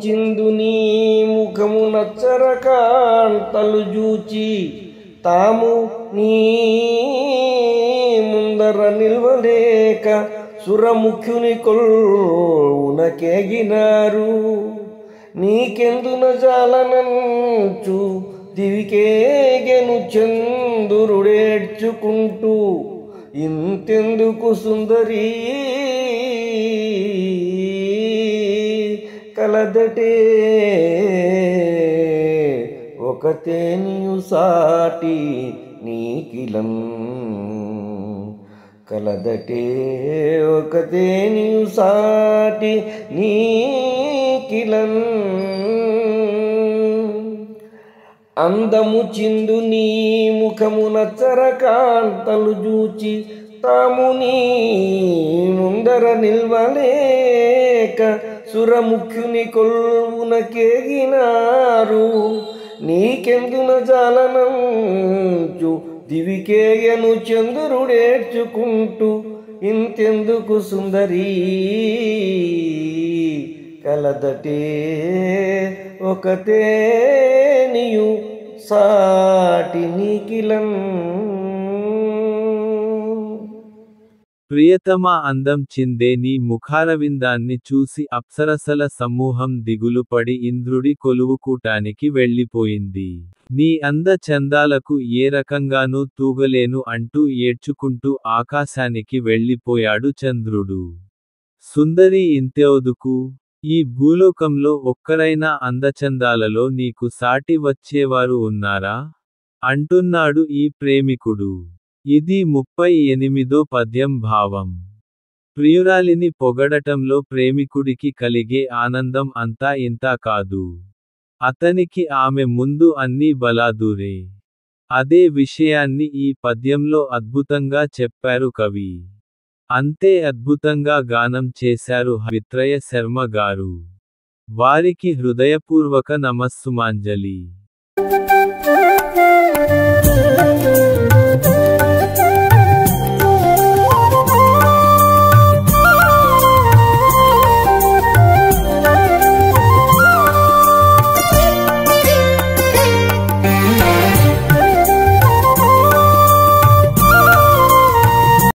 చిందు నీ ముఖము నచ్చర కాంతలు జూచి తాము నీ ముందర నిల్వలేక సురముఖ్యుని కొల్వునకేగినారు. నీకెందున జాలనంచు దివికేగెను చంద్రుడేడ్చుకుంటూ ఇంతెందుకు సుందరీ కలదటే ఒకతే నీయు సాటి నీకిలన్ కలదటే ఒకతే నీయు సాటి నీకిలన్. అందము చిందు నీ ముఖము నచ్చర కాంతలు జూచి తాము నీ ముందర నిల్వలేక సురముఖ్యుని కొల్వునకేగినారు. నీకెందున జాలనంచు దివికేయను చంద్రుడేడ్చుకుంటూ ఇంతెందుకు సుందరీ కలదటే ఒకతే నీయు సాటి నీకిలన్. ప్రియతమా, అందం చిందే నీ ముఖారవిందాన్ని చూసి అప్సరసల సమూహం దిగులుపడి ఇంద్రుడి కొలువుకూటానికి వెళ్ళిపోయింది. నీ అంద చందాలకు ఏ రకంగానూ తూగలేను అంటూ ఏడ్చుకుంటూ ఆకాశానికి వెళ్ళిపోయాడు చంద్రుడు. సుందరి ఇంతెవదుకు? ఈ భూలోకంలో ఒక్కరైనా అందచందాలలో నీకు సాటి వచ్చేవారు ఉన్నారా? అంటున్నాడు ఈ ప్రేమికుడు. ఇది 38వ పద్యం భావం. ప్రియురాలిని పొగడటంలో ప్రేమికుడికి కలిగే ఆనందం అంతా ఇంతా కాదు. అతనికి ఆమె ముందు అన్నీ బలాదూరే. అదే విషయాన్ని ఈ పద్యంలో అద్భుతంగా చెప్పారు కవి. అంతే అద్భుతంగా గానం చేశారు విత్రయ శర్మ గారు. వారికి హృదయపూర్వక నమస్సుమాంజలి.